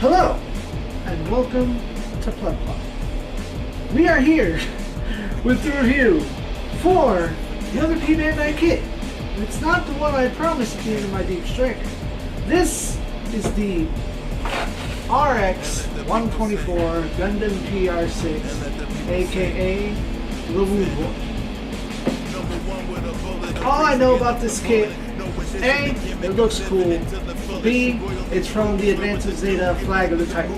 Hello, and welcome to PlebPla. We are here with the review for the other P-Bandai kit. It's not the one I promised at the end of my Deep Striker. This is the RX-124 Gundam PR6, aka the Woundwort. All I know about this kit: A, it looks cool. B, it's from the Advanced Zeta Flag of the Titan.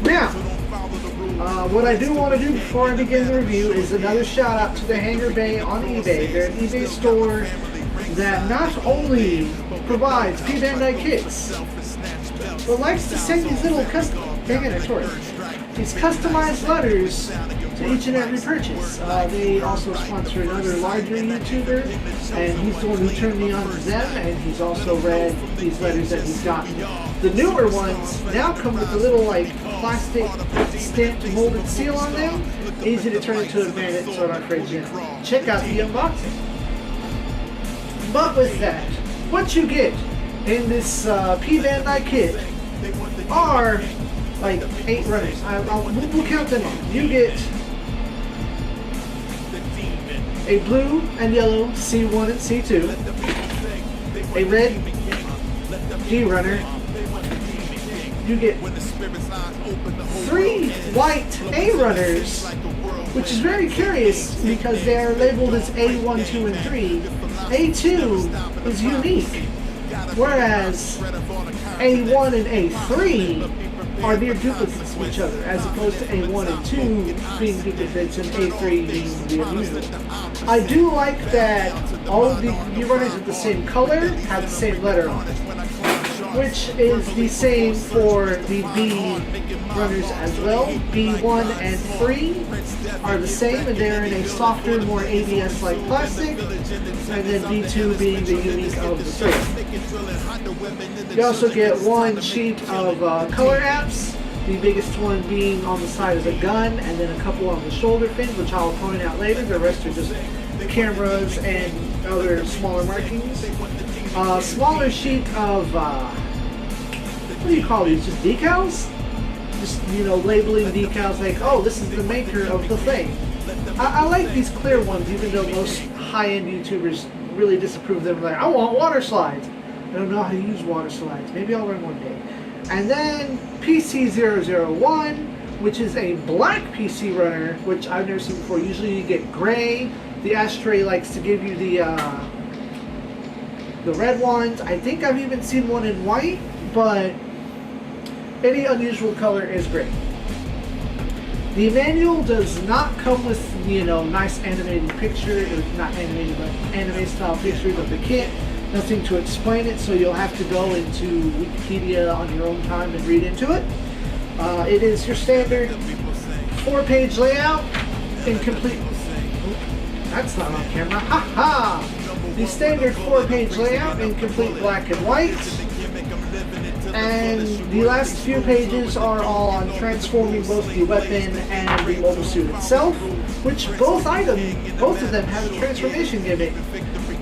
Now, what I do want to do before I begin the review is another shout out to the Hangar Bay on eBay. They're an eBay store that not only provides P-Bandai kits, but likes to send these little these customized letters to each and every purchase. They also sponsor another larger YouTuber, and he's the one who turned me on to them, and he's also read these letters that he's gotten. The newer ones now come with a little plastic stamped molded seal on them, easy to turn into a magnet and throw it on fridge. Check out the unboxing. But with that, what you get in this P-Bandai kit are 8 runners. We'll count them up. You get a blue and yellow C1 and C2, a red D runner. You get 3 white A runners, which is very curious because they are labeled as A1, 2, and 3. A2 is unique, whereas A1 and A3 are near duplicates of each other, as opposed to A1 and 2 being duplicates and A3 being the unusual. I do like that all of the runners are the same color, have the same letter on it, which is the same for the B runners as well. B1 and 3 are the same, and they're in a softer, more ABS-like plastic, and then B2 being the unique of the 3. You also get 1 sheet of color apps, the biggest one being on the side of the gun, and then a couple on the shoulder fins, which I'll point out later. The rest are just the cameras and other smaller markings. Smaller sheet of, what do you call these, just decals? Just, labeling decals like, oh, this is the maker of the thing. I like these clear ones, even though most high-end YouTubers really disapprove them. Like, I want water slides. I don't know how to use water slides. Maybe I'll learn one day. And then PC001, which is a black PC runner, which I've never seen before. Usually you get gray. The Ashtray likes to give you the red ones. I think I've even seen one in white, but any unusual color is great. The manual does not come with, nice animated picture, or not animated, but anime style pictures of the kit. Nothing to explain it, so you'll have to go into Wikipedia on your own time and read into it. It is your standard 4-page layout in complete... That's not on camera. Ha ha! The standard 4-page layout in complete black and white. And the last few pages are all on transforming both the weapon and the mobile suit itself, which both of them have a transformation gimmick.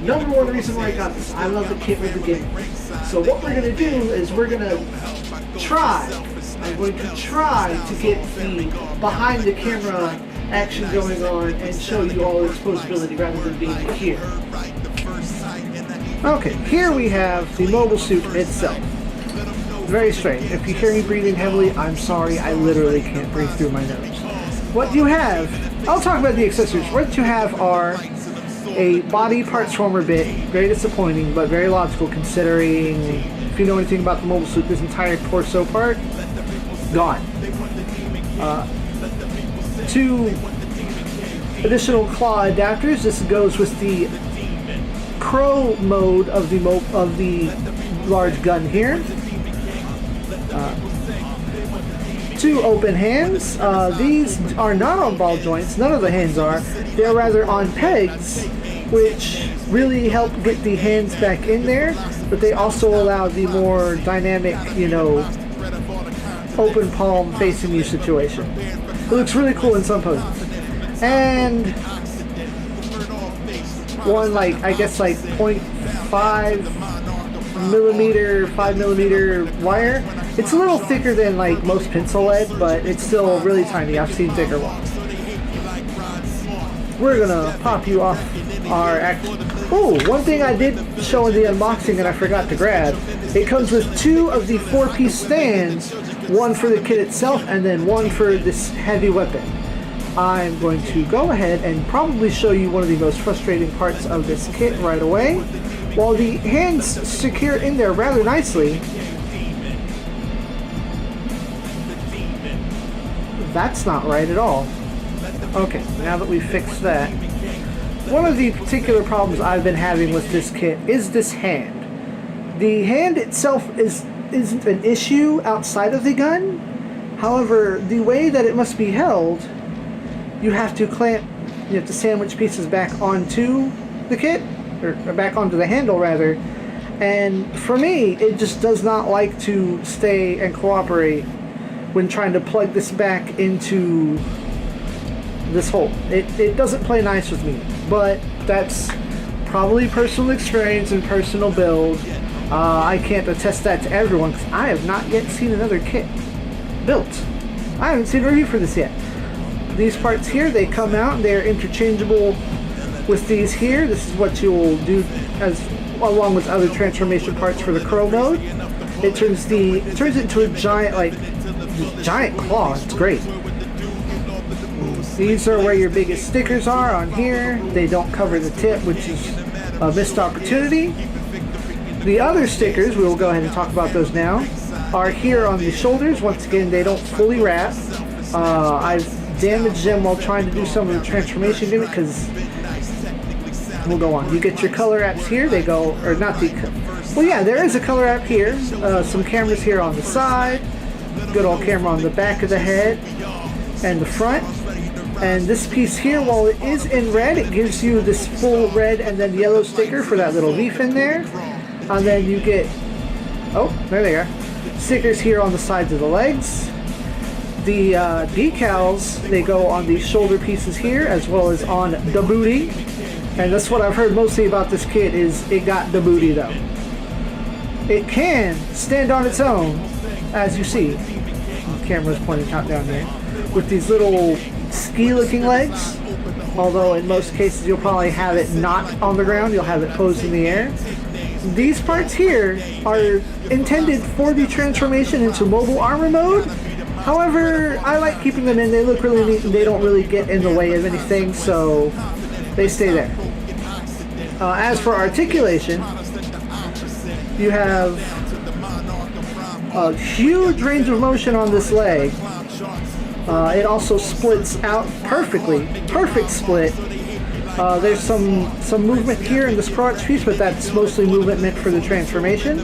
Number 1 reason why I got this, I love the kit with the gimmick. So what we're going to do is I'm going to try to get the behind the camera action going on and show you all its posability rather than being here. Okay, here we have the mobile suit itself. Very strange. If you hear me breathing heavily, I'm sorry, I literally can't breathe through my nose. What you have, I'll talk about the accessories. What you have are a body parts former bit, very disappointing, but very logical considering, if you know anything about the mobile suit, this entire torso part, gone. 2 additional claw adapters. This goes with the Pro mode of the large gun here. 2 open hands. These are not on ball joints, none of the hands are. They're rather on pegs, which really help get the hands back in there, but they also allow the more dynamic, open palm facing you situation. It looks really cool in some poses. And one I guess 0.5 millimeter, 5mm wire. It's a little thicker than like most pencil lead, but it's still really tiny. I've seen thicker ones. We're gonna pop you off our Oh, one thing I did show in the unboxing and I forgot to grab. It comes with 2 of the 4-piece stands, one for the kit itself and then one for this heavy weapon. I'm going to go ahead and probably show you one of the most frustrating parts of this kit right away. While the hands secure in there rather nicely, that's not right at all. Okay, now that we've fixed that, one of the particular problems I've been having with this kit is this hand. The hand itself isn't an issue outside of the gun. However, the way that it must be held, you have to sandwich pieces back onto the kit, or back onto the handle rather. And for me, it just does not like to stay and cooperate when trying to plug this back into this hole. It doesn't play nice with me, but that's probably personal experience and personal build. I can't attest that to everyone because I have not yet seen another kit built. I haven't seen a review for this yet. These parts here, they come out and they're interchangeable with these here. This is what you'll do along with other transformation parts for the curl mode. It turns it into a giant claw. It's great. These are where your biggest stickers are on here. They don't cover the tip, which is a missed opportunity. The other stickers, we will go ahead and talk about those now, are here on the shoulders. Once again, they don't fully wrap. I've damaged them while trying to do some of the transformation gimmick because we'll go on. You get your color apps here. They go, or not the, well yeah, there is a color app here. Some cameras here on the side. Good old camera on the back of the head and the front. And this piece here, while it is in red, it gives you this full red and then yellow sticker for that little leaf in there. And then you get, oh, there they are, stickers here on the sides of the legs. The decals, they go on the shoulder pieces here as well as on the booty. And that's what I've heard mostly about this kit is it got the booty though. It can stand on its own, as you see. The camera's pointing out down there. With these little ski-looking legs, although in most cases you'll probably have it not on the ground, you'll have it posed in the air. These parts here are intended for the transformation into mobile armor mode. However, I like keeping them in. They look really neat and they don't really get in the way of anything, so they stay there. As for articulation, you have a huge range of motion on this leg. It also splits out perfectly. Perfect split. There's some movement here in this crotch piece, but that's mostly movement meant for the transformation.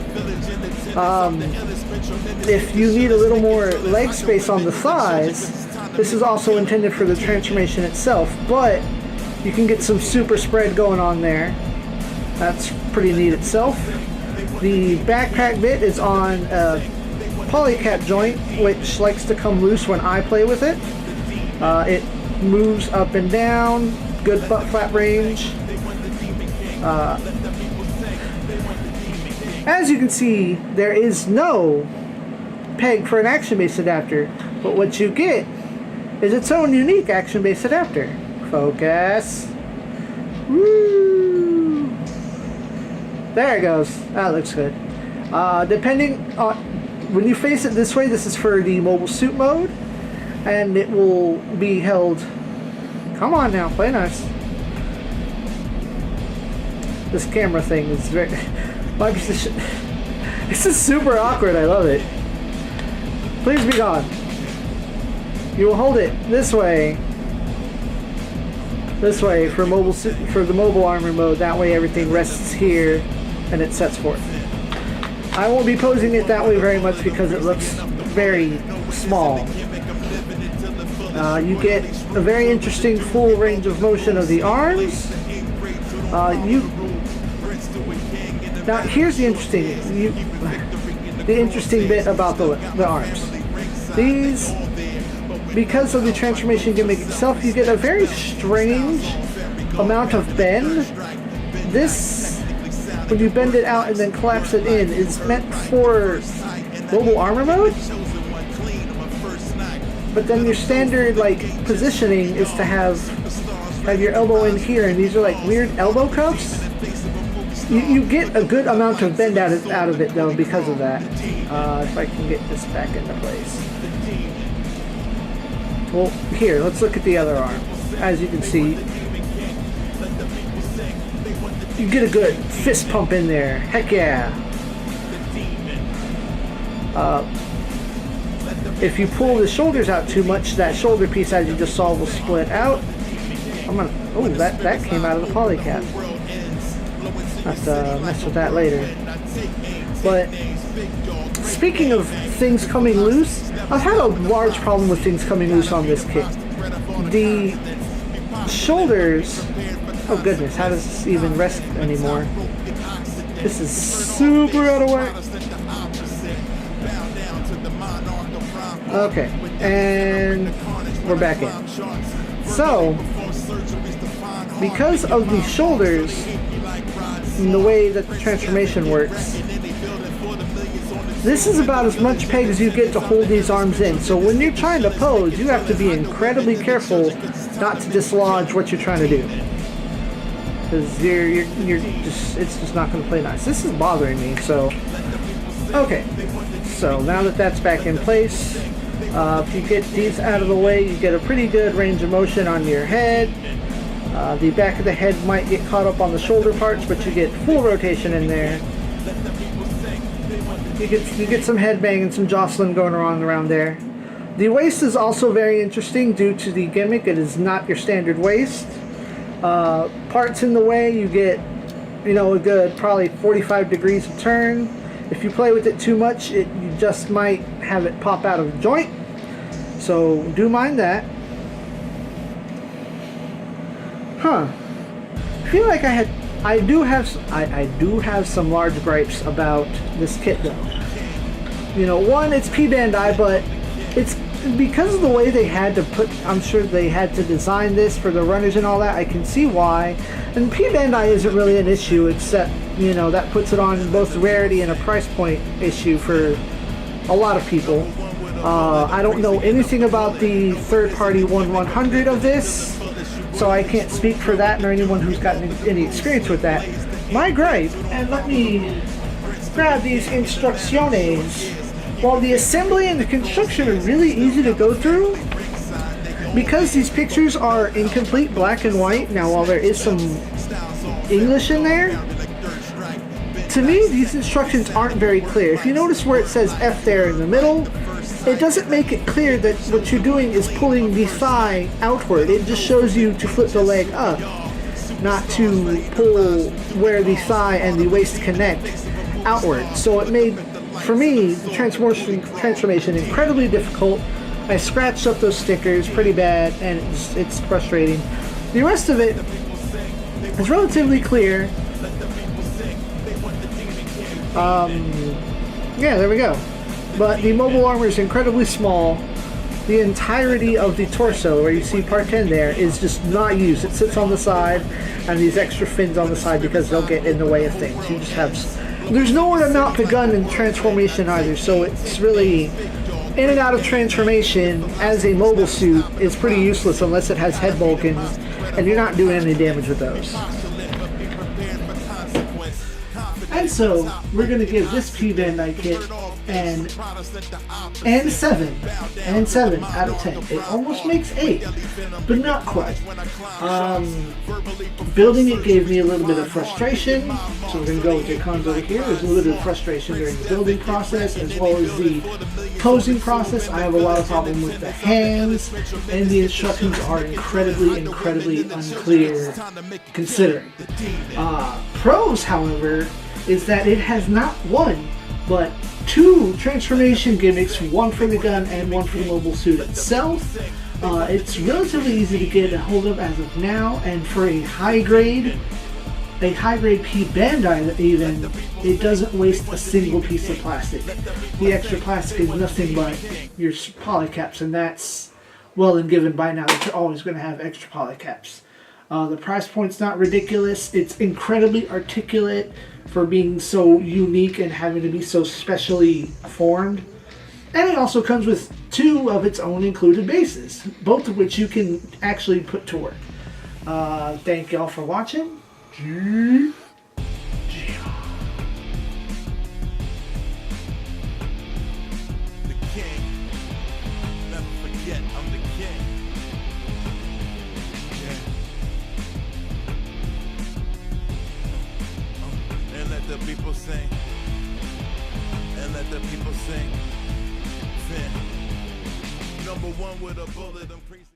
If you need a little more leg space on the thighs, this is also intended for the transformation itself, but you can get some super spread going on there. That's pretty neat itself. The backpack bit is on a polycap joint, which likes to come loose when I play with it. It moves up and down, good butt flap range. As you can see, there is no peg for an action-based adapter, but what you get is its own unique action-based adapter. Focus. Woo! There it goes. That looks good. Depending on, when you face it this way, this is for the mobile suit mode, and it will be held. Come on now, play nice. This camera thing is very. My position. This is super awkward. I love it. Please be gone. You will hold it this way for mobile for the mobile armor mode. That way everything rests here and it sets forth. I won't be posing it that way very much because it looks very small. You get a very interesting full range of motion of the arms. Now here's the interesting bit about the arms. These, because of the transformation gimmick itself, you get a very strange amount of bend. This when you bend it out and then collapse it in, is meant for mobile armor mode. But then your standard like positioning is to have your elbow in here, and these are like weird elbow cuffs. You get a good amount of bend out of it though because of that. If I can get this back into place. Well, here, let's look at the other arm. As you can see, you get a good fist pump in there. Heck yeah. If you pull the shoulders out too much, that shoulder piece, as you just saw, will split out. Oh, that came out of the polycap. Have to mess with that later. But speaking of things coming loose, I've had a large problem with things coming loose on this kit. The shoulders, oh goodness, how does this even rest anymore? This is super out of whack. Okay, and we're back in. So, because of the shoulders, and the way that the transformation works, this is about as much peg as you get to hold these arms in. So when you're trying to pose, you have to be incredibly careful not to dislodge what you're trying to do, because it's just not going to play nice. This is bothering me. So okay, so now that that's back in place, if you get these out of the way, you get a pretty good range of motion on your head. The back of the head might get caught up on the shoulder parts, but you get full rotation in there. You get some headbang and some jostling going on around there. The waist is also very interesting due to the gimmick. It is not your standard waist. Parts in the way, you get, a good probably 45 degrees of turn. If you play with it too much, you just might have it pop out of joint. So do mind that. Huh. I feel like I do have some large gripes about this kit though. One, it's P-Bandai, but it's because of the way they had to I'm sure they had to design this for the runners and all that. I can see why. And P-Bandai isn't really an issue, except, that puts it on both rarity and a price point issue for a lot of people. I don't know anything about the third-party 1/100 of this, so I can't speak for that nor anyone who's gotten any experience with that. My gripe, and let me grab these instrucciones. While the assembly and the construction are really easy to go through, because these pictures are incomplete black and white, now while there is some English in there, to me these instructions aren't very clear. If you notice where it says F there in the middle, it doesn't make it clear that what you're doing is pulling the thigh outward. It just shows you to flip the leg up, not to pull where the thigh and the waist connect outward. So it made, for me, the transformation incredibly difficult. I scratched up those stickers pretty bad, and it's frustrating. The rest of it is relatively clear. Yeah, there we go. But the mobile armor is incredibly small. The entirety of the torso, where you see part 10 there, is just not used. It sits on the side, and these extra fins on the side because they'll get in the way of things. You just have... There's nowhere to mount the gun in transformation either, so it's really... In and out of transformation as a mobile suit is pretty useless unless it has head bulk, and you're not doing any damage with those. And so, we're going to give this P-Bandai kit and 7 out of 10. It almost makes 8, but not quite. Building it gave me a little bit of frustration, so we're going to go with the cons over here. There's a little bit of frustration during the building process as well as the posing process. I have a lot of problem with the hands, and the instructions are incredibly unclear considering. Pros, however, is that it has not one, but 2 transformation gimmicks, one for the gun and one for the mobile suit itself. It's relatively easy to get a hold of as of now, and for a high grade P-Bandai even, it doesn't waste a single piece of plastic. The extra plastic is nothing but your polycaps, and that's well and given by now that you're always going to have extra polycaps. The price point's not ridiculous. It's incredibly articulate for being so unique and having to be so specially formed. And it also comes with 2 of its own included bases, both of which you can actually put to work. Thank y'all for watching. ZEON. The king. Never forget, I'm the king. Yeah. And let the people sing. And let the people sing. Fin. Number 1 with a bullet, I'm crazy.